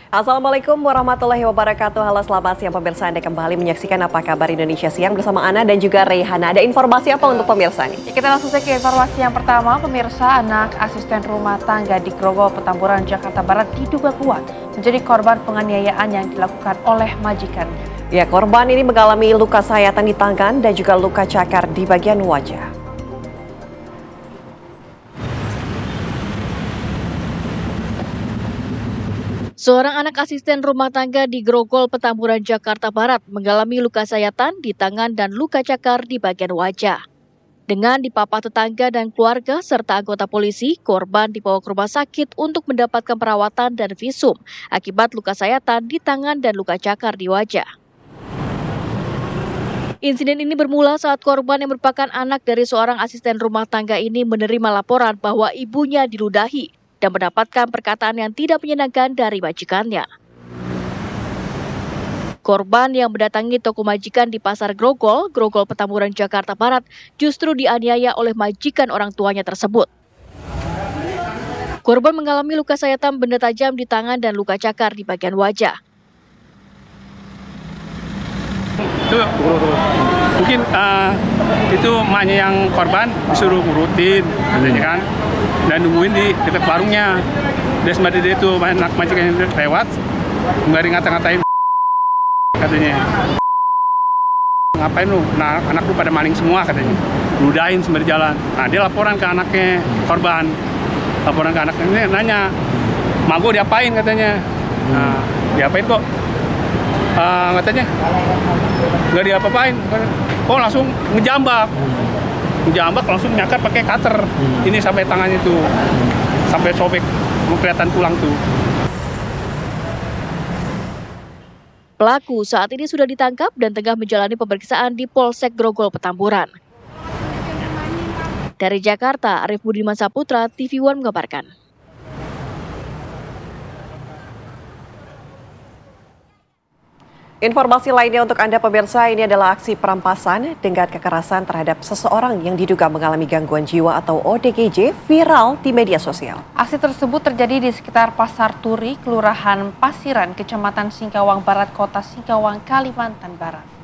Assalamualaikum warahmatullahi wabarakatuh. Halo selamat siang pemirsa, Anda kembali menyaksikan Apa Kabar Indonesia Siang bersama Ana dan juga Rehana. Ada informasi apa untuk pemirsa nih? Kita langsung saja ke informasi yang pertama. Pemirsa, anak asisten rumah tangga di Grogol, Petamburan, Jakarta Barat diduga kuat menjadi korban penganiayaan yang dilakukan oleh majikannya. Ya, korban ini mengalami luka sayatan di tangan dan juga luka cakar di bagian wajah. Seorang anak asisten rumah tangga di Grogol, Petamburan, Jakarta Barat mengalami luka sayatan di tangan dan luka cakar di bagian wajah. Dengan dipapah tetangga dan keluarga serta anggota polisi, korban dibawa ke rumah sakit untuk mendapatkan perawatan dan visum akibat luka sayatan di tangan dan luka cakar di wajah. Insiden ini bermula saat korban yang merupakan anak dari seorang asisten rumah tangga ini menerima laporan bahwa ibunya diludahi dan mendapatkan perkataan yang tidak menyenangkan dari majikannya. Korban yang mendatangi toko majikan di Pasar Grogol, Petamburan, Jakarta Barat, justru dianiaya oleh majikan orang tuanya tersebut. Korban mengalami luka sayatan benda tajam di tangan dan luka cakar di bagian wajah. Itu mungkin itu emaknya yang korban disuruh ngurutin katanya kan, dan nungguin di dekat warungnya. Dan sembari dia itu anak majikan yang lewat nggak ngata-ngatain katanya, ngapain lu, nah, anak lu pada maling semua katanya, ludahin sembari jalan. Nah, dia laporan ke anaknya korban, laporan ke anaknya, nanya mak gue diapain katanya. Nah, diapain kok, katanya nggak diapa-apain, oh langsung ngejambak langsung nyakar pakai cutter. Ini sampai tangannya tuh, sampai sobek, kelihatan tulang tuh. Pelaku saat ini sudah ditangkap dan tengah menjalani pemeriksaan di Polsek Grogol, Petamburan. Dari Jakarta, Arif Budiman Saputra, TV One mengabarkan. Informasi lainnya untuk Anda pemirsa, ini adalah aksi perampasan dengan kekerasan terhadap seseorang yang diduga mengalami gangguan jiwa atau ODGJ viral di media sosial. Aksi tersebut terjadi di sekitar Pasar Turi, Kelurahan Pasiran, Kecamatan Singkawang Barat, Kota Singkawang, Kalimantan Barat.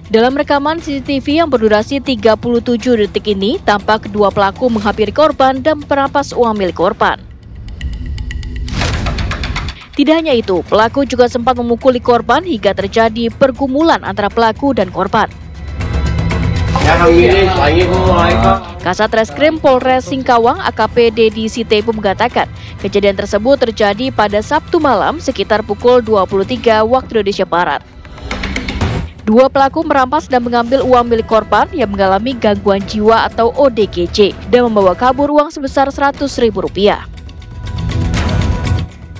Dalam rekaman CCTV yang berdurasi 37 detik ini, tampak kedua pelaku menghampiri korban dan merampas uang milik korban. Tidak hanya itu, pelaku juga sempat memukuli korban hingga terjadi pergumulan antara pelaku dan korban. Kasat Reskrim Polres Singkawang AKP Dedi Sitepu mengatakan, kejadian tersebut terjadi pada Sabtu malam sekitar pukul 23 waktu Indonesia Barat. Dua pelaku merampas dan mengambil uang milik korban yang mengalami gangguan jiwa atau ODGJ dan membawa kabur uang sebesar Rp100.000.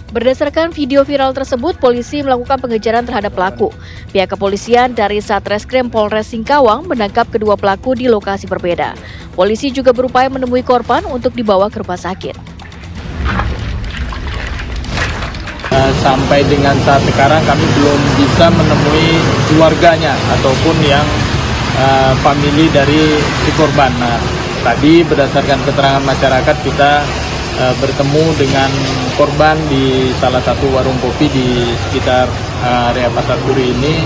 Berdasarkan video viral tersebut, polisi melakukan pengejaran terhadap pelaku. Pihak kepolisian dari Satreskrim Polres Singkawang menangkap kedua pelaku di lokasi berbeda. Polisi juga berupaya menemui korban untuk dibawa ke rumah sakit. Sampai dengan saat sekarang kami belum bisa menemui keluarganya ataupun yang famili dari si korban. Nah, tadi berdasarkan keterangan masyarakat kita bertemu dengan korban di salah satu warung kopi di sekitar area Pasar Turi ini.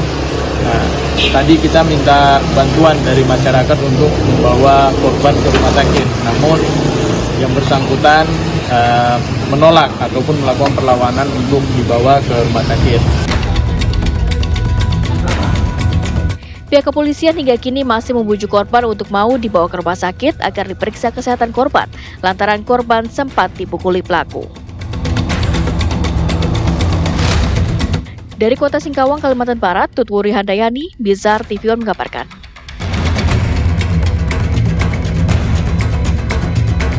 Nah, tadi kita minta bantuan dari masyarakat untuk membawa korban ke rumah sakit. Namun yang bersangkutan menolak ataupun melakukan perlawanan untuk dibawa ke rumah sakit. Pihak kepolisian hingga kini masih membujuk korban untuk mau dibawa ke rumah sakit agar diperiksa kesehatan korban, lantaran korban sempat dipukuli pelaku. Dari Kota Singkawang, Kalimantan Barat, Tutwuri Handayani, Bizar TV One mengabarkan.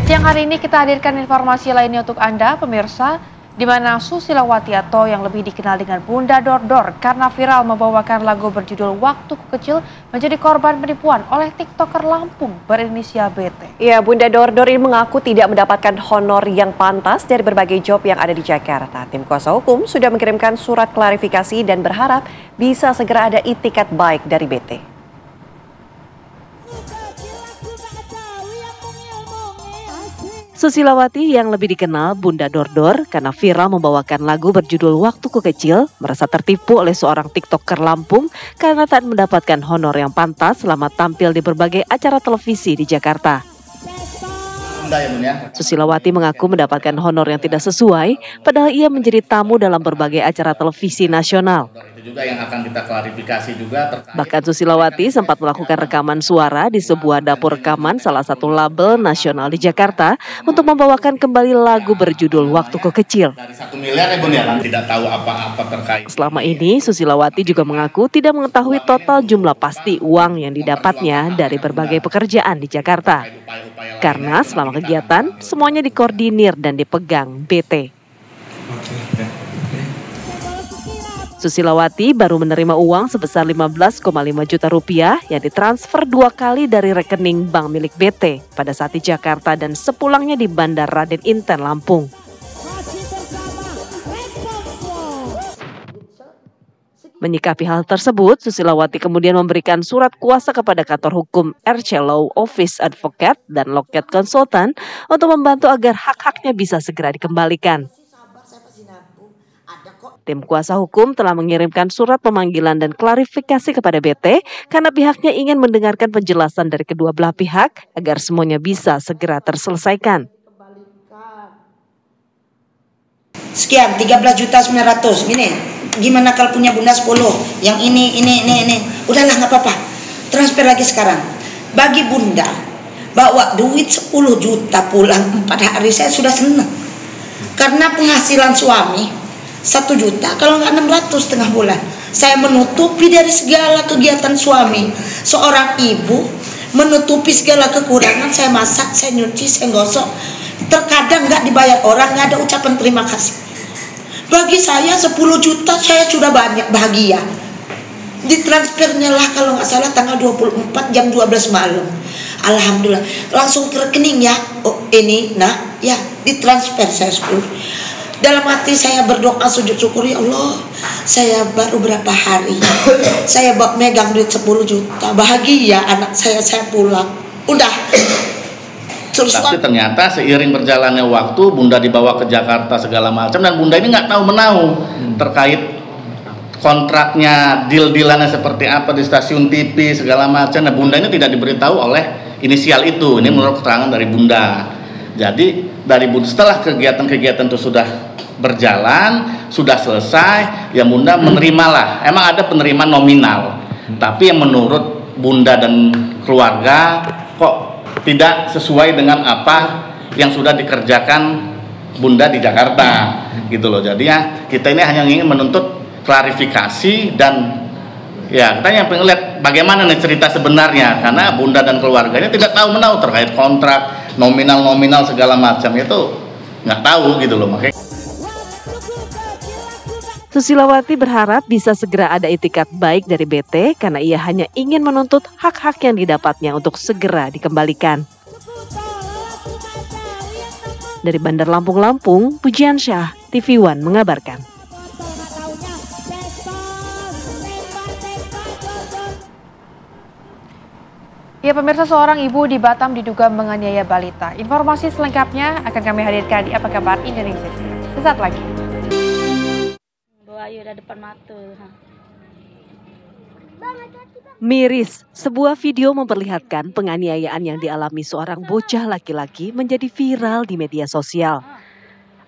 Siang hari ini kita hadirkan informasi lainnya untuk Anda, pemirsa, di mana Susilawati atau yang lebih dikenal dengan Bunda Dordor karena viral membawakan lagu berjudul Waktuku Kecil menjadi korban penipuan oleh TikToker Lampung berinisial BT. Ya, Bunda Dordor ini mengaku tidak mendapatkan honor yang pantas dari berbagai job yang ada di Jakarta. Tim kuasa hukum sudah mengirimkan surat klarifikasi dan berharap bisa segera ada itikat baik dari BT. Susilawati yang lebih dikenal Bunda Dordor karena viral membawakan lagu berjudul Waktuku Kecil merasa tertipu oleh seorang TikToker Lampung karena tak mendapatkan honor yang pantas selama tampil di berbagai acara televisi di Jakarta. Susilawati mengaku mendapatkan honor yang tidak sesuai, padahal ia menjadi tamu dalam berbagai acara televisi nasional. Itu juga yang akan kita klarifikasi juga. Bahkan Susilawati sempat melakukan rekaman suara di sebuah dapur rekaman salah satu label nasional di Jakarta untuk membawakan kembali lagu berjudul Waktuku Kecil. Dari 1 miliar ya Bun ya, tidak tahu apa-apa terkait. Selama ini Susilawati juga mengaku tidak mengetahui total jumlah pasti uang yang didapatnya dari berbagai pekerjaan di Jakarta. Karena selama kegiatan semuanya dikoordinir dan dipegang BT. Susilawati baru menerima uang sebesar 15,5 juta rupiah yang ditransfer 2 kali dari rekening bank milik BT pada saat di Jakarta dan sepulangnya di Bandar Raden Inten, Lampung. Menyikapi hal tersebut, Susilawati kemudian memberikan surat kuasa kepada kantor hukum RC Law Office Advocate dan Loket Konsultan untuk membantu agar hak-haknya bisa segera dikembalikan. Tim kuasa hukum telah mengirimkan surat pemanggilan dan klarifikasi kepada BT karena pihaknya ingin mendengarkan penjelasan dari kedua belah pihak agar semuanya bisa segera terselesaikan. Sekian 13.900.000 ini. Gimana kalau punya Bunda 10? Yang ini. Udahlah nggak apa-apa. Transfer lagi sekarang. Bagi Bunda bawa duit 10 juta pulang 4 hari saya sudah senang. Karena penghasilan suami 1 juta, kalau nggak 600 setengah bulan. Saya menutupi dari segala kegiatan suami. Seorang ibu menutupi segala kekurangan. Saya masak, saya nyuci, saya gosok. Terkadang nggak dibayar orang, nggak ada ucapan terima kasih. Bagi saya 10 juta saya sudah banyak bahagia. Ditransfernya lah kalau nggak salah tanggal 24 jam 12 malam. Alhamdulillah langsung ke rekening ya. Oh ini nah ya ditransfer saya 10. Dalam hati saya berdoa sujud syukur, ya Allah saya baru berapa hari saya megang duit 10 juta. Bahagia anak saya pulang. Udah. Tapi ternyata seiring berjalannya waktu Bunda dibawa ke Jakarta segala macam dan Bunda ini nggak tahu menahu terkait kontraknya, deal-dealannya seperti apa di stasiun TV segala macam. Nah Bunda ini tidak diberitahu oleh inisial itu. Ini menurut keterangan dari Bunda. Jadi dari Bunda setelah kegiatan-kegiatan itu sudah berjalan, sudah selesai, ya Bunda menerimalah. Emang ada penerimaan nominal, tapi yang menurut Bunda dan keluarga kok tidak sesuai dengan apa yang sudah dikerjakan Bunda di Jakarta gitu loh. Jadi ya kita ini hanya ingin menuntut klarifikasi dan ya kita yang pengen lihat bagaimana nih cerita sebenarnya, karena Bunda dan keluarganya tidak tahu menahu terkait kontrak nominal segala macam itu nggak tahu gitu loh. Makanya Susilawati berharap bisa segera ada itikat baik dari BT karena ia hanya ingin menuntut hak-hak yang didapatnya untuk segera dikembalikan. Dari Bandar Lampung, Pujiansyah, TV One mengabarkan. Ya pemirsa, seorang ibu di Batam diduga menganiaya balita. Informasi selengkapnya akan kami hadirkan di Apa Kabar Indonesia. Sesaat lagi. Ayo udah depan mata. Miris, sebuah video memperlihatkan penganiayaan yang dialami seorang bocah laki-laki menjadi viral di media sosial.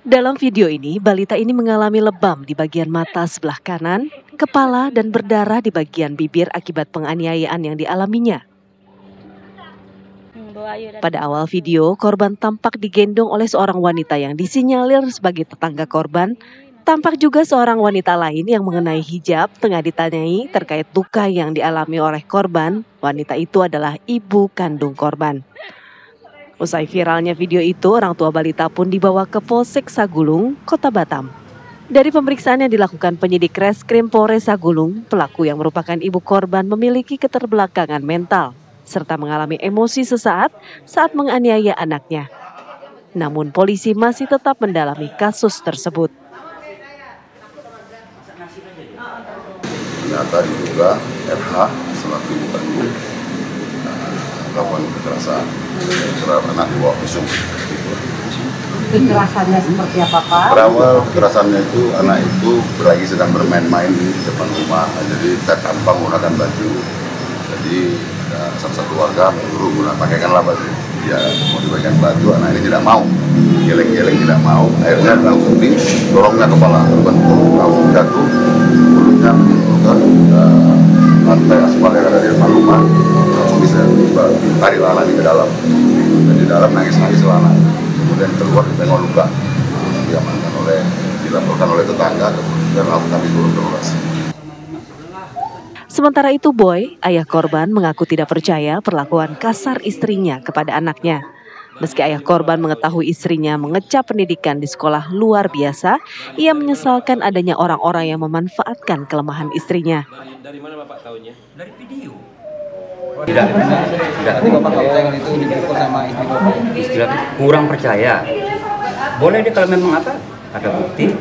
Dalam video ini, balita ini mengalami lebam di bagian mata sebelah kanan, kepala dan berdarah di bagian bibir akibat penganiayaan yang dialaminya. Pada awal video, korban tampak digendong oleh seorang wanita yang disinyalir sebagai tetangga korban. Tampak juga seorang wanita lain yang mengenai hijab tengah ditanyai terkait luka yang dialami oleh korban. Wanita itu adalah ibu kandung korban. Usai viralnya video itu, orang tua balita pun dibawa ke Polsek Sagulung, Kota Batam. Dari pemeriksaan yang dilakukan penyidik Reskrim Polres Sagulung, pelaku yang merupakan ibu korban memiliki keterbelakangan mental, serta mengalami emosi sesaat saat menganiaya anaknya. Namun polisi masih tetap mendalami kasus tersebut. Ternyata diduga RH selaku ibu kandung melakukan kekerasan terhadap anak di bawah umur. Kekerasannya seperti apa, Pak? Berawal kekerasannya itu anak itu lagi sedang bermain-main di depan rumah. Jadi saya tanpa menggunakan baju. Jadi ada salah satu warga menyuruh pakaikanlah baju. Dia mau diberikan baju, anak ini tidak mau. Geleng-geleng tidak mau. Akhirnya langsung dorongnya kepala korban langsung jatuh. Mulutnya menyentuh ke lantai aspal yang ada di depan rumah. Langsung bisa tarik Lana ke dalam. Dan di dalam nangis-nangis Lana. Kemudian keluar dengan luka, dilaporkan oleh tetangga, dan langsung kami turun ke lokasi. Sementara itu Boy, ayah korban mengaku tidak percaya perlakuan kasar istrinya kepada anaknya. Meski ayah korban mengetahui istrinya mengecap pendidikan di sekolah luar biasa, ia menyesalkan adanya orang-orang yang memanfaatkan kelemahan istrinya. Dari mana Bapak tahunya? Dari video. Tidak. Tapi Bapak nggak percaya itu dipukul sama istri Bapak? Istri kurang percaya. Boleh deh kalau memang ada bukti.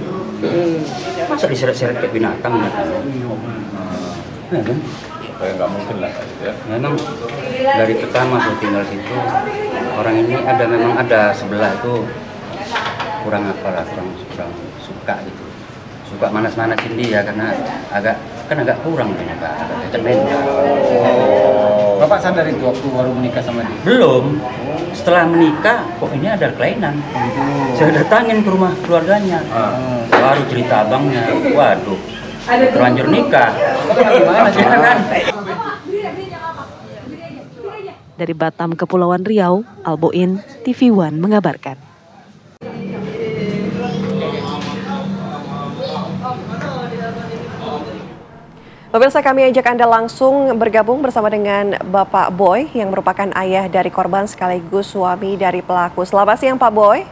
Masa diseret-seret kayak binatang ya kan? Nggak mungkin lah ya. Memang dari pertama saya tinggal situ, orang ini memang ada sebelah itu kurang suka gitu. Suka manas-manasin dia karena agak kurang nih, agak cacat mental. Bapak sadar itu waktu baru menikah sama dia? Belum. Setelah menikah, kok ini ada kelainan. Saya datangin ke rumah keluarganya. Baru cerita abangnya, waduh, terlanjur nikah. Gimana sih kan? Dari Batam, Kepulauan Riau, Alboin, TV One mengabarkan. Pemirsa, kami ajak Anda langsung bergabung bersama dengan Bapak Boy yang merupakan ayah dari korban sekaligus suami dari pelaku. Selamat siang Pak Boy.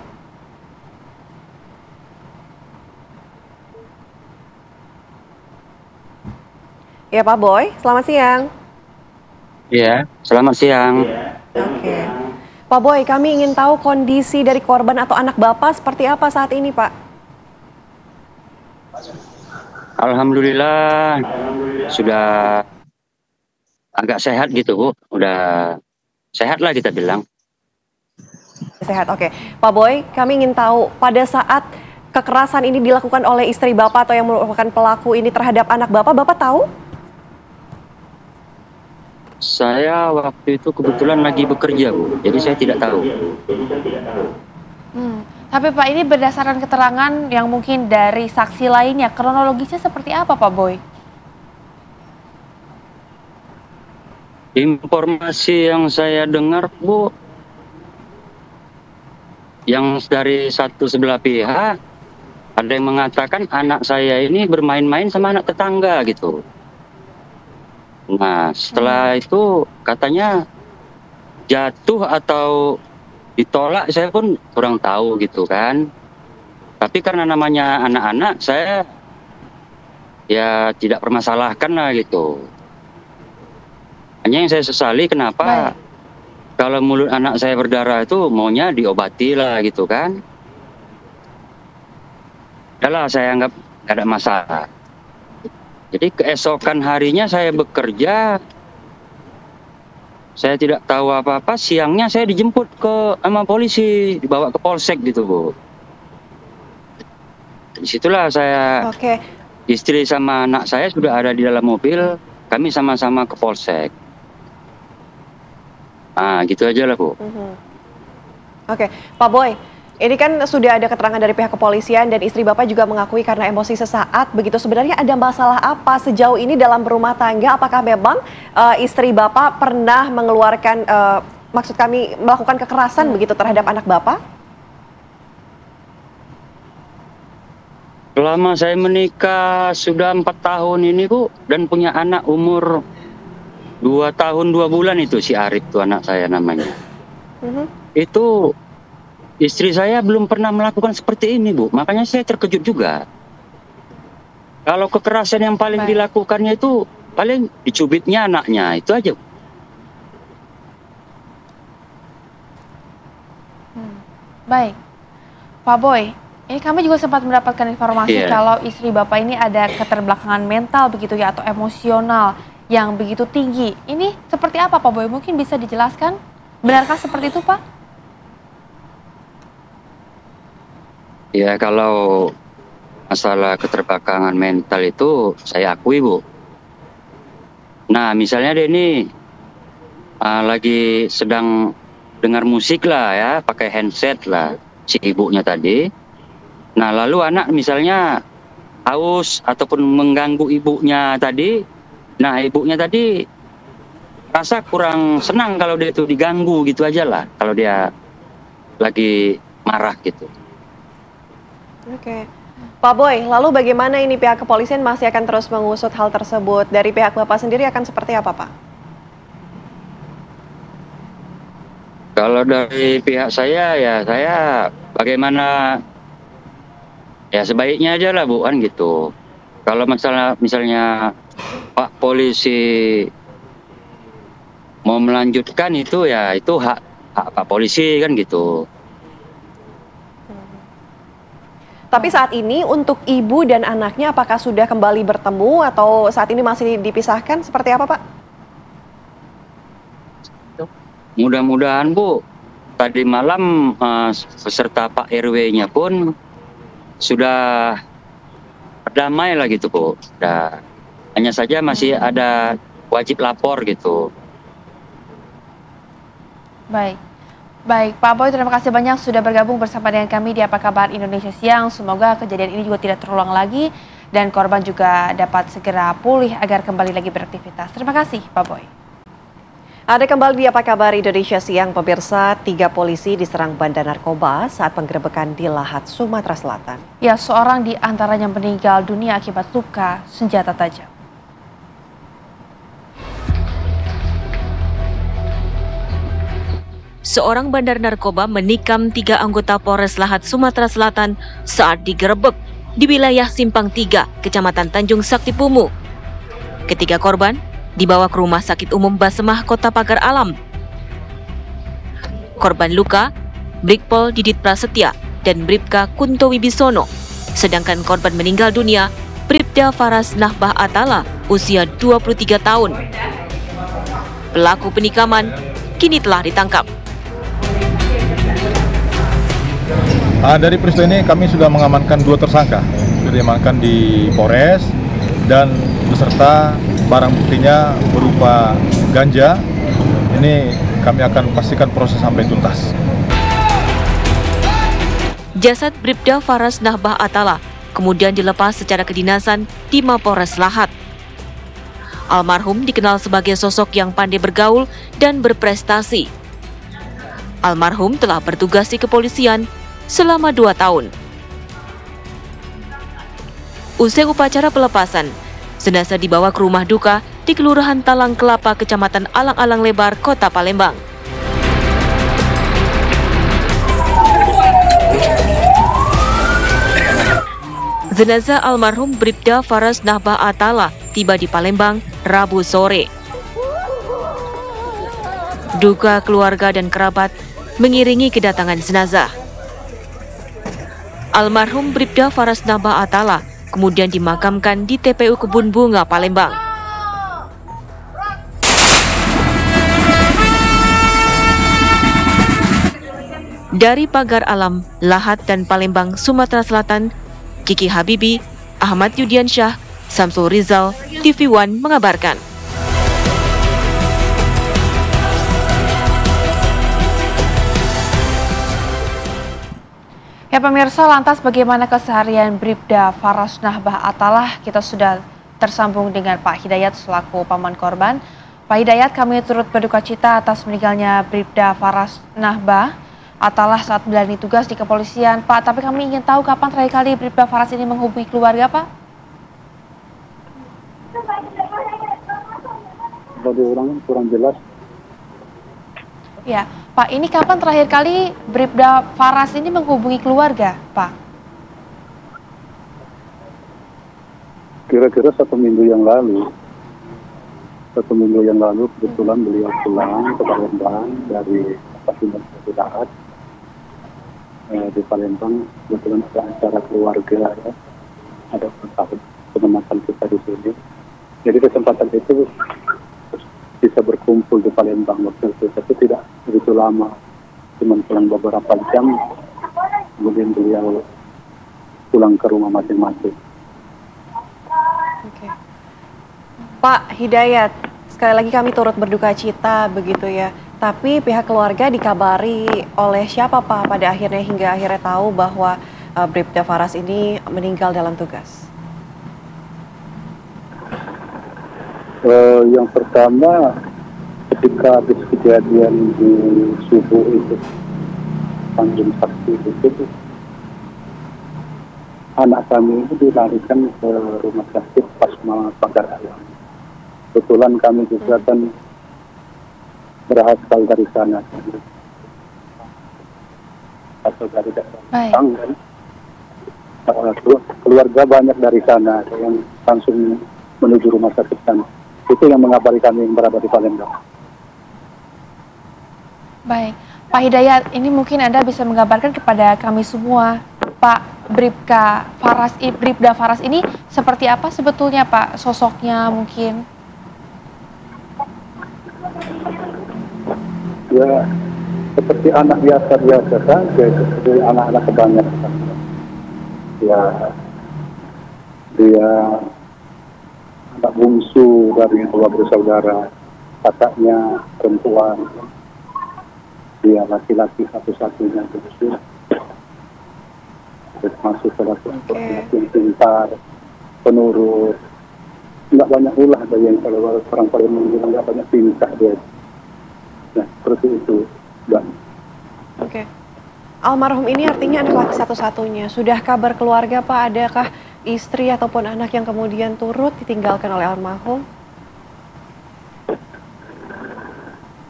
Ya Pak Boy, selamat siang. Iya, selamat siang. Oke. Pak Boy, kami ingin tahu kondisi dari korban atau anak Bapak seperti apa saat ini Pak? Alhamdulillah sudah agak sehat gitu Bu, udah sehat lah kita bilang. Sehat, oke. Pak Boy, kami ingin tahu pada saat kekerasan ini dilakukan oleh istri Bapak atau yang merupakan pelaku ini terhadap anak Bapak tahu? Saya waktu itu kebetulan lagi bekerja Bu, jadi saya tidak tahu. Tapi Pak, ini berdasarkan keterangan yang mungkin dari saksi lainnya, kronologisnya seperti apa Pak Boy? Informasi yang saya dengar Bu, yang dari satu sebelah pihak, ada yang mengatakan anak saya ini bermain-main sama anak tetangga gitu. Nah setelah itu katanya jatuh atau ditolak, saya pun kurang tahu gitu kan. Tapi karena namanya anak-anak, saya ya tidak permasalahkan lah gitu. Hanya yang saya sesali kenapa kalau mulut anak saya berdarah itu maunya diobati lah gitu kan. Yalah, saya anggap gak ada masalah. Jadi keesokan harinya saya bekerja, saya tidak tahu apa-apa, siangnya saya dijemput sama polisi, dibawa ke polsek gitu Bu. Disitulah saya, istri sama anak saya sudah ada di dalam mobil, kami sama-sama ke polsek. Nah gitu aja lah Bu. Oke, Pak Boy, ini kan sudah ada keterangan dari pihak kepolisian dan istri Bapak juga mengakui karena emosi sesaat. Begitu, sebenarnya ada masalah apa sejauh ini dalam berumah tangga? Apakah memang istri Bapak pernah mengeluarkan, maksud kami melakukan kekerasan begitu terhadap anak Bapak? Selama saya menikah sudah 4 tahun ini Bu, dan punya anak umur 2 tahun 2 bulan itu, si Arif tuh anak saya namanya. Itu istri saya belum pernah melakukan seperti ini Bu, makanya saya terkejut juga. Kalau kekerasan yang paling dilakukannya itu paling dicubitnya anaknya, itu aja. Baik, Pak Boy, ini kami juga sempat mendapatkan informasi kalau istri Bapak ini ada keterbelakangan mental begitu ya, atau emosional yang begitu tinggi. Ini seperti apa Pak Boy? Mungkin bisa dijelaskan? Benarkah seperti itu Pak? Ya kalau masalah keterbakangan mental itu saya akui, Bu. Nah misalnya dia ini lagi sedang dengar musik lah ya, pakai handset lah si ibunya tadi. Nah lalu anak misalnya haus ataupun mengganggu ibunya tadi. Nah ibunya tadi rasa kurang senang kalau dia itu diganggu gitu aja lah, kalau dia lagi marah gitu. Oke. Pak Boy, lalu bagaimana ini pihak kepolisian masih akan terus mengusut hal tersebut? Dari pihak Bapak sendiri akan seperti apa, Pak? Kalau dari pihak saya ya saya bagaimana ya sebaiknya aja lah Bu kan gitu. Kalau misalnya Pak polisi mau melanjutkan itu ya itu hak Pak polisi kan gitu. Tapi saat ini untuk ibu dan anaknya apakah sudah kembali bertemu atau saat ini masih dipisahkan? Seperti apa, Pak? Mudah-mudahan Bu, tadi malam beserta Pak RW-nya pun sudah berdamai lah gitu Bu. Hanya saja masih ada wajib lapor gitu. Baik, Pak Boy, terima kasih banyak sudah bergabung bersama dengan kami di Apa Kabar Indonesia Siang. Semoga kejadian ini juga tidak terulang lagi dan korban juga dapat segera pulih agar kembali lagi beraktivitas. Terima kasih, Pak Boy. Ada kembali di Apa Kabar Indonesia Siang, pemirsa. 3 polisi diserang bandar narkoba saat penggerebekan di Lahat, Sumatera Selatan. Ya, seorang di antaranya meninggal dunia akibat luka senjata tajam. Seorang bandar narkoba menikam 3 anggota Polres Lahat, Sumatera Selatan saat digerebek di wilayah Simpang 3, Kecamatan Tanjung Sakti Pumu. Ketiga korban dibawa ke Rumah Sakit Umum Basemah, Kota Pagar Alam. Korban luka, Brigpol Didit Prasetya dan Bribka Kunto Wibisono. Sedangkan korban meninggal dunia, Bribda Faras Nahbah Atala, usia 23 tahun. Pelaku penikaman kini telah ditangkap. Dari peristiwa ini kami sudah mengamankan 2 tersangka, sudah diamankan di Polres dan beserta barang buktinya berupa ganja. Ini kami akan pastikan proses sampai tuntas. Jasad Bribda Faras Nahbah Atala kemudian dilepas secara kedinasan di Mapolres Lahat. Almarhum dikenal sebagai sosok yang pandai bergaul dan berprestasi. Almarhum telah bertugas di kepolisian selama 2 tahun. Usai upacara pelepasan, jenazah dibawa ke rumah duka di Kelurahan Talang Kelapa, Kecamatan Alang-Alang Lebar, Kota Palembang. Jenazah almarhum Bribda Faras Nahbah Atala tiba di Palembang Rabu sore. Duka keluarga dan kerabat mengiringi kedatangan jenazah. Almarhum Bribda Faras Nahbah Atala kemudian dimakamkan di TPU Kebun Bunga, Palembang. Dari Pagar Alam, Lahat dan Palembang, Sumatera Selatan, Kiki Habibi, Ahmad Yudiansyah, Samsul Rizal, TV One mengabarkan. Ya pemirsa, lantas bagaimana keseharian Bribda Faras Nahbah Atala? Kita sudah tersambung dengan Pak Hidayat selaku paman korban. Pak Hidayat, kami turut berduka cita atas meninggalnya Bribda Faras Nahbah Atala saat menjalani tugas di kepolisian. Pak, tapi kami ingin tahu kapan terakhir kali Bribda Faras ini menghubungi keluarga, Pak? Bagi orang kurang jelas. Ya, Pak, ini kapan terakhir kali Bribda Faras ini menghubungi keluarga, Pak? Kira-kira 1 minggu yang lalu. 1 minggu yang lalu kebetulan beliau pulang ke Palembang dari Pasinan Daat. Di Palembang kebetulan ada acara keluarga ya. Ada penempatan kita di sini. Jadi kesempatan itu bisa berkumpul di Palembang waktu itu, tapi tidak begitu lama, cuma pulang beberapa jam, kemudian beliau pulang ke rumah masing-masing. Oke. Pak Hidayat, sekali lagi kami turut berduka cita begitu ya. Tapi pihak keluarga dikabari oleh siapa Pak pada akhirnya hingga akhirnya tahu bahwa Bribda Faras ini meninggal dalam tugas? Yang pertama, ketika habis kejadian di subuh itu, Tanjung Sakti itu, anak kami itu dilarikan ke rumah sakit Pasma Pagar Alam. Kebetulan kami juga kan berasal dari sana. Atau dari daerah kan. Keluarga banyak dari sana yang langsung menuju rumah sakit sana. Itu yang mengabari kami yang berada di Palembang. Baik, Pak Hidayat, ini mungkin Anda bisa menggambarkan kepada kami semua, Pak Bribda Faras ini seperti apa sebetulnya Pak sosoknya mungkin? Ya, seperti anak biasa-biasa saja, seperti anak-anak kebanyakan. Ya, dia anak bungsu dari dua bersaudara, kakaknya perempuan, dia laki-laki satu-satunya bungsu. Termasuk salah satu yang pintar, penurut, nggak banyak ulah dia yang kalau orang Palembang bilang nggak banyak tingkah dia. Nah, seperti itu, Bang. Oke. Almarhum ini artinya anak laki satu-satunya. Sudah kabar keluarga Pak, adakah istri ataupun anak yang kemudian turut ditinggalkan oleh almarhum?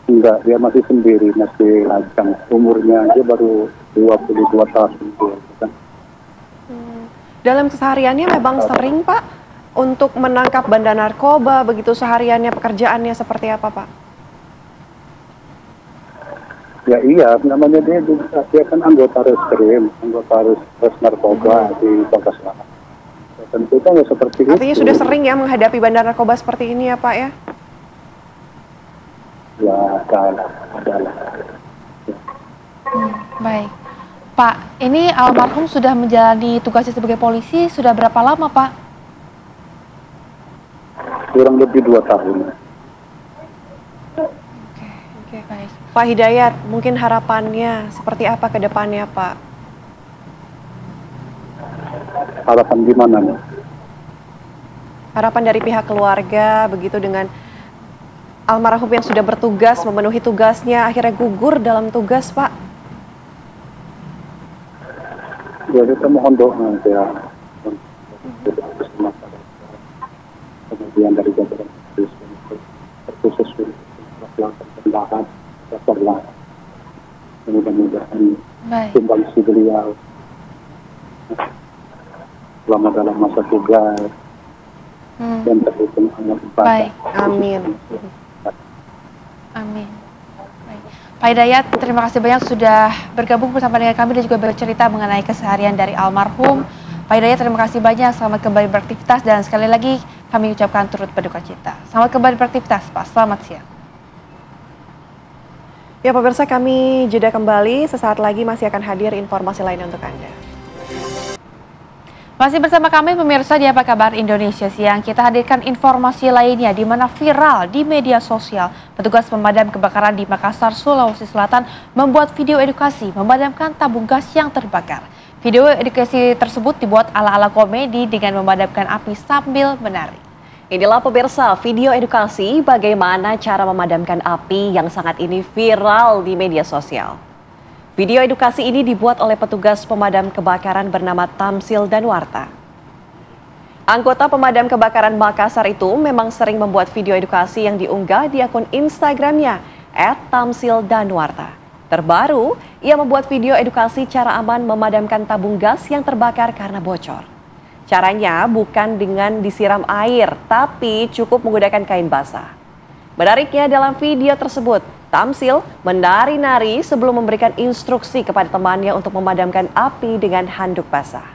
Enggak, dia masih sendiri, masih lajang. Umurnya dia baru 22 tahun. Dalam kesehariannya memang sering Pak untuk menangkap bandar narkoba, begitu sehariannya pekerjaannya seperti apa Pak? Ya iya, namanya dia kan anggota reskrim, anggota res narkoba di Bangka Selatan. Ya, tentu kan ya seperti itu. Artinya sudah sering ya menghadapi bandar narkoba seperti ini ya Pak ya? Ya, adalah. Baik. Pak, ini almarhum sudah menjalani tugasnya sebagai polisi sudah berapa lama Pak? Kurang lebih 2 tahun. Oke, baik. Pak Hidayat, mungkin harapannya seperti apa ke depannya Pak? Harapan gimana nih? Harapan dari pihak keluarga begitu dengan almarhum yang sudah bertugas memenuhi tugasnya akhirnya gugur dalam tugas Pak. Ya kita mohon doa ya. Kemudian dari jajaran khusus melakukan pendapat setelah mudah-mudahan sumbangsi beliau selama dalam masa tugas dan terhitung amal ibadah. Baik, amin. Amin. Baik. Pak Hidayat, terima kasih banyak sudah bergabung bersama dengan kami dan juga bercerita mengenai keseharian dari almarhum. Pak Hidayat, terima kasih banyak. Selamat kembali beraktivitas dan sekali lagi kami ucapkan turut berduka cita. Selamat kembali beraktivitas, Pak. Selamat siang. Ya pemirsa, kami jeda kembali. Sesaat lagi masih akan hadir informasi lain untuk Anda. Masih bersama kami pemirsa di Apa Kabar Indonesia Siang. Kita hadirkan informasi lainnya di mana viral di media sosial. Petugas pemadam kebakaran di Makassar, Sulawesi Selatan membuat video edukasi memadamkan tabung gas yang terbakar. Video edukasi tersebut dibuat ala-ala komedi dengan memadamkan api sambil menari. Inilah pemirsa video edukasi bagaimana cara memadamkan api yang sangat ini viral di media sosial. Video edukasi ini dibuat oleh petugas pemadam kebakaran bernama Tamsil Danwarta. Anggota pemadam kebakaran Makassar itu memang sering membuat video edukasi yang diunggah di akun Instagramnya @tamsildanwarta. Terbaru, ia membuat video edukasi cara aman memadamkan tabung gas yang terbakar karena bocor. Caranya bukan dengan disiram air, tapi cukup menggunakan kain basah. Menariknya dalam video tersebut, Tamsil menari-nari sebelum memberikan instruksi kepada temannya untuk memadamkan api dengan handuk basah.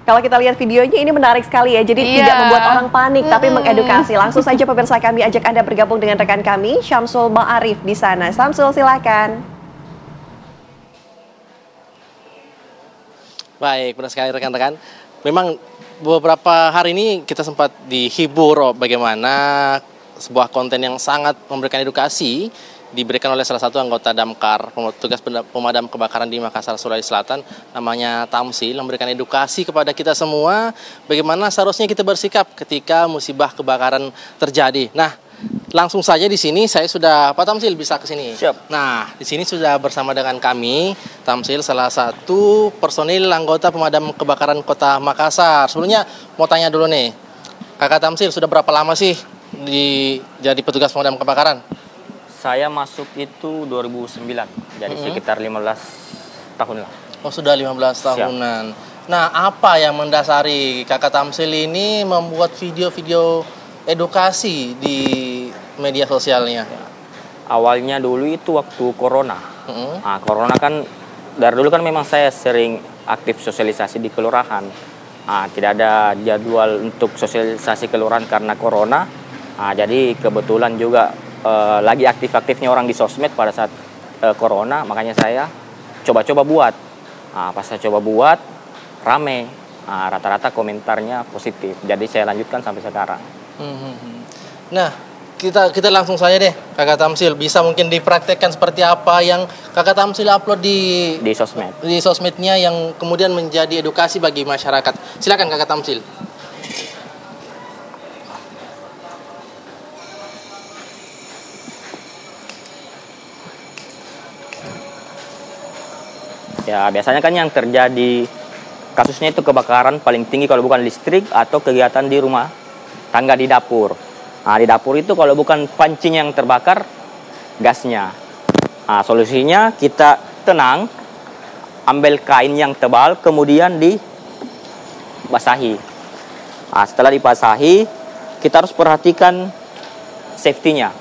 Kalau kita lihat videonya ini menarik sekali ya, jadi tidak membuat orang panik tapi mengedukasi. Langsung saja pemirsa kami ajak Anda bergabung dengan rekan kami, Syamsul Ma'arif di sana. Syamsul, silakan. Baik, benar sekali rekan-rekan. Memang beberapa hari ini kita sempat dihibur bagaimana sebuah konten yang sangat memberikan edukasi diberikan oleh salah satu anggota Damkar, petugas pemadam kebakaran di Makassar, Sulawesi Selatan, namanya Tamsil, memberikan edukasi kepada kita semua bagaimana seharusnya kita bersikap ketika musibah kebakaran terjadi. Nah, langsung saja di sini saya sudah, Pak Tamsil bisa ke sini. Siap. Nah, di sini sudah bersama dengan kami, Tamsil salah satu personil anggota pemadam kebakaran Kota Makassar. Sebelumnya mau tanya dulu nih, Kakak Tamsil sudah berapa lama sih jadi petugas pemadam kebakaran? Saya masuk itu 2009, jadi sekitar 15 tahun lah. Oh, sudah 15 tahunan. Nah, apa yang mendasari Kakak Tamsil ini membuat video-video edukasi di media sosialnya? Awalnya dulu itu waktu Corona. Nah, Corona kan, dari dulu kan memang saya sering aktif sosialisasi di kelurahan. Nah, tidak ada jadwal untuk sosialisasi kelurahan karena Corona. Nah, jadi kebetulan juga lagi aktif-aktifnya orang di sosmed pada saat Corona, makanya saya coba-coba buat. Nah, pas saya coba buat, rame. Nah, rata-rata komentarnya positif. Jadi saya lanjutkan sampai sekarang. Nah, kita langsung saja deh, Kakak Tamsil. Bisa mungkin dipraktekkan seperti apa yang Kakak Tamsil upload di sosmed. Di sosmednya yang kemudian menjadi edukasi bagi masyarakat. Silakan Kakak Tamsil. Ya, biasanya kan yang terjadi kasusnya itu kebakaran paling tinggi kalau bukan listrik atau kegiatan di rumah tangga di dapur. Nah, di dapur itu kalau bukan pancinya yang terbakar, gasnya. Nah, solusinya kita tenang, ambil kain yang tebal, kemudian dibasahi. Nah, setelah dibasahi, kita harus perhatikan safety-nya.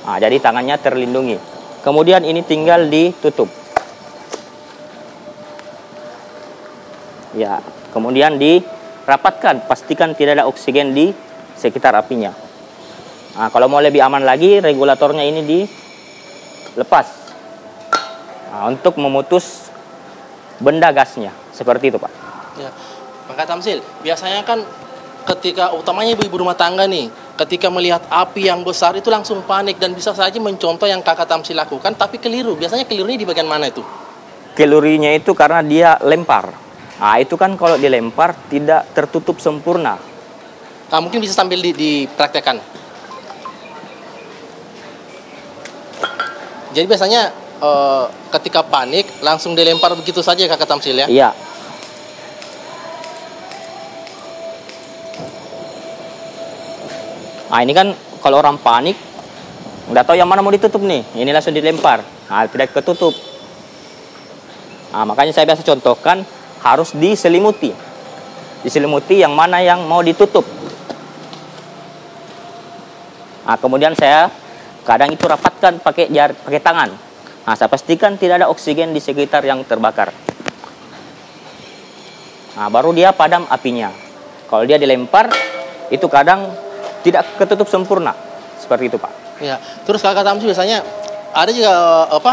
Nah, jadi tangannya terlindungi. Kemudian ini tinggal ditutup. Ya, kemudian dirapatkan, pastikan tidak ada oksigen di sekitar apinya. Nah, kalau mau lebih aman lagi, regulatornya ini dilepas. Nah, untuk memutus benda gasnya, seperti itu, Pak. Ya, Kakak Tamsil, biasanya kan ketika utamanya ibu-ibu rumah tangga nih, ketika melihat api yang besar itu langsung panik dan bisa saja mencontoh yang Kakak Tamsil lakukan, tapi keliru. Biasanya kelirunya di bagian mana itu? Kelirinya itu karena dia lempar. Nah, itu kan kalau dilempar tidak tertutup sempurna. Nah, mungkin bisa sambil dipraktekkan. Jadi biasanya ketika panik langsung dilempar begitu saja Kakak Tamsil ya? Iya. Nah, ini kan kalau orang panik nggak tahu yang mana mau ditutup nih, ini langsung dilempar. Nah, tidak ketutup. Nah, makanya saya biasa contohkan harus diselimuti yang mana yang mau ditutup. Nah, kemudian saya kadang itu rapatkan pakai tangan. Nah, saya pastikan tidak ada oksigen di sekitar yang terbakar. Nah, baru dia padam apinya. Kalau dia dilempar itu kadang tidak ketutup sempurna. Seperti itu, Pak. Ya, terus Kakak Tamsil biasanya ada juga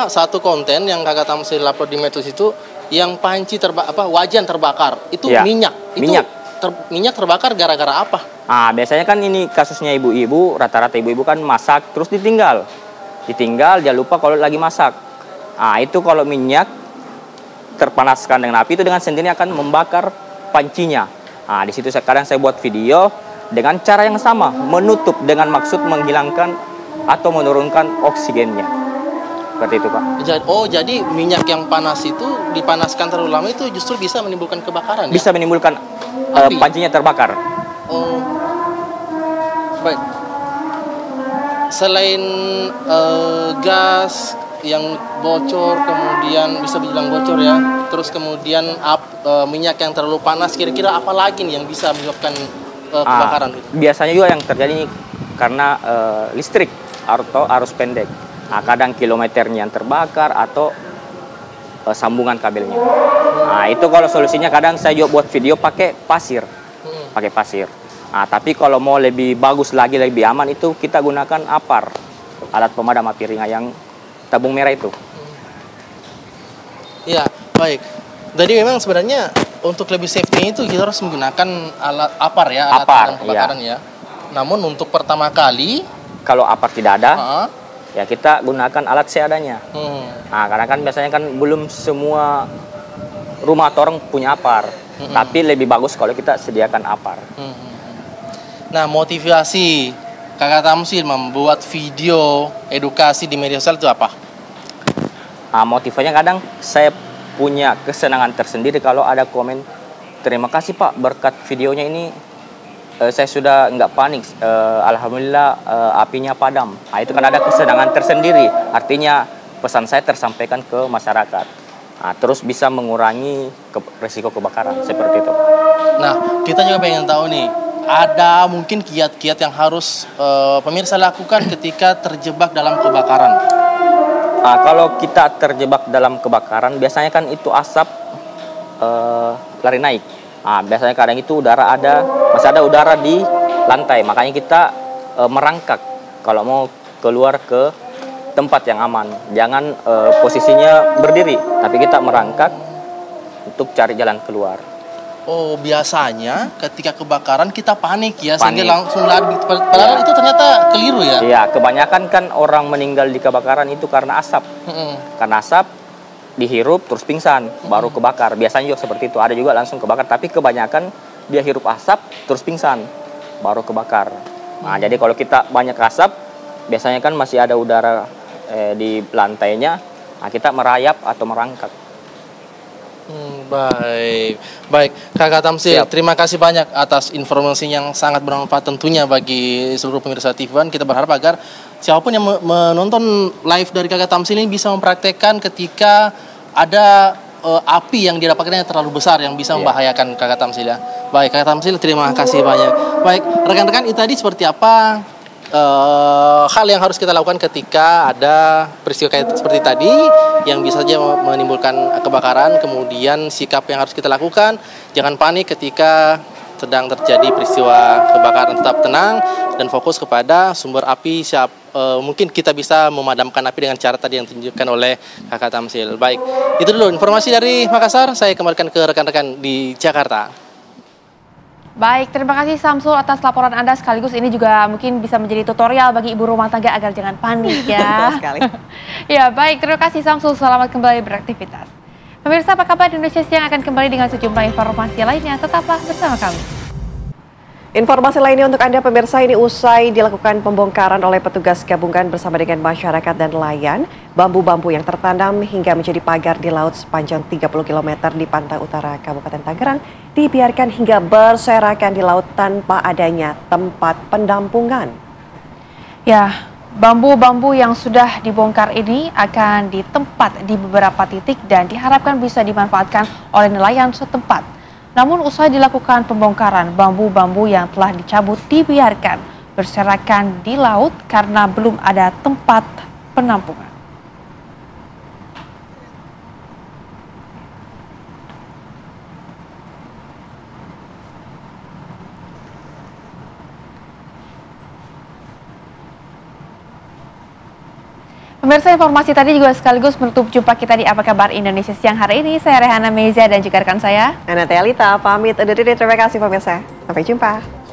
satu konten yang Kakak Tamsil upload di medsos itu yang panci wajan terbakar itu ya, minyak. Minyak terbakar gara-gara apa? Nah, biasanya kan ini kasusnya ibu-ibu, rata-rata ibu-ibu kan masak terus ditinggal, dia lupa kalau lagi masak. Nah, itu kalau minyak terpanaskan dengan api itu dengan sendirinya akan membakar pancinya. Nah, di situ sekarang saya buat video dengan cara yang sama, menutup dengan maksud menghilangkan atau menurunkan oksigennya. Seperti itu, Pak. Jadi minyak yang panas itu dipanaskan terlalu lama itu justru bisa menimbulkan kebakaran. Bisa menimbulkan pancinya terbakar. Oh, baik. Selain gas yang bocor, kemudian bisa dibilang bocor ya, terus kemudian minyak yang terlalu panas, kira-kira apa lagi nih yang bisa menyebabkan kebakaran? Biasanya juga yang terjadi karena listrik atau arus pendek. Nah, kadang kilometernya yang terbakar atau sambungan kabelnya. Nah, itu kalau solusinya kadang saya juga buat video pakai pasir. Nah, tapi kalau mau lebih bagus lagi, lebih aman itu kita gunakan APAR, alat pemadam api ringan yang tabung merah itu. Iya, baik. Jadi memang sebenarnya untuk lebih safety itu kita harus menggunakan alat APAR ya, alat pemadam kebakaran ya. Namun untuk pertama kali, kalau APAR tidak ada, ya kita gunakan alat seadanya. Nah, karena kan biasanya kan belum semua rumah atau orang punya APAR, tapi lebih bagus kalau kita sediakan APAR. Nah, motivasi Kakak Tamsil membuat video edukasi di media sosial itu apa? Nah, motivasinya kadang saya punya kesenangan tersendiri kalau ada komen, terima kasih Pak, berkat videonya ini saya sudah nggak panik, alhamdulillah apinya padam. Nah, itu kan ada kesenangan tersendiri, artinya pesan saya tersampaikan ke masyarakat. Nah, terus bisa mengurangi resiko kebakaran seperti itu. Nah, kita juga pengen tahu nih, ada mungkin kiat-kiat yang harus pemirsa lakukan ketika terjebak dalam kebakaran. Nah, kalau kita terjebak dalam kebakaran, biasanya kan itu asap lari naik. Nah, biasanya kadang itu masih ada udara di lantai, makanya kita merangkak kalau mau keluar ke tempat yang aman. Jangan posisinya berdiri, tapi kita merangkak untuk cari jalan keluar. Oh, biasanya ketika kebakaran kita panik ya, sehingga langsung lari. Padahal itu ternyata keliru ya? Iya, kebanyakan kan orang meninggal di kebakaran itu karena asap. Karena asap, dihirup terus pingsan, baru kebakar. Biasanya juga seperti itu, ada juga langsung kebakar. Tapi kebanyakan dia hirup asap terus pingsan, baru kebakar. Nah, jadi kalau kita banyak asap, biasanya kan masih ada udara di lantainya, nah kita merayap atau merangkak. Baik, Kakak Tamsil, terima kasih banyak atas informasi yang sangat bermanfaat tentunya bagi seluruh pemirsa TV1. Kita berharap agar siapapun yang menonton live dari Kakak Tamsil ini bisa mempraktekkan ketika ada api yang didapatkan yang terlalu besar yang bisa membahayakan Kakak Tamsil ya. Baik, Kakak Tamsil, terima kasih banyak. Baik, rekan-rekan, itu tadi seperti apa hal yang harus kita lakukan ketika ada peristiwa kayak seperti tadi yang bisa saja menimbulkan kebakaran. Kemudian sikap yang harus kita lakukan, jangan panik ketika sedang terjadi peristiwa kebakaran, tetap tenang dan fokus kepada sumber api. Mungkin kita bisa memadamkan api dengan cara tadi yang ditunjukkan oleh Kakak Tamsil. Baik, itu dulu informasi dari Makassar. Saya kembalikan ke rekan-rekan di Jakarta. Baik, terima kasih Samsul atas laporan Anda, sekaligus ini juga mungkin bisa menjadi tutorial bagi ibu rumah tangga agar jangan panik ya. Sekali. Ya, baik, terima kasih Samsul, selamat kembali beraktivitas. Pemirsa, apa kabar di Indonesia Siang akan kembali dengan sejumlah informasi lainnya, tetaplah bersama kami. Informasi lainnya untuk Anda pemirsa, ini usai dilakukan pembongkaran oleh petugas gabungan bersama dengan masyarakat dan nelayan, bambu-bambu yang tertanam hingga menjadi pagar di laut sepanjang 30 km di pantai utara Kabupaten Tangerang dibiarkan hingga berserakan di laut tanpa adanya tempat pendampungan. Ya, bambu-bambu yang sudah dibongkar ini akan ditempat di beberapa titik dan diharapkan bisa dimanfaatkan oleh nelayan setempat. Namun usai dilakukan pembongkaran, bambu-bambu yang telah dicabut dibiarkan berserakan di laut karena belum ada tempat penampungan. Pemirsa, informasi tadi juga sekaligus menutup jumpa kita di Apa Kabar Indonesia Siang hari ini. Saya Rehana Meza dan juga rekan saya Ana Telita pamit undur diri. Terima kasih pemirsa. Sampai jumpa.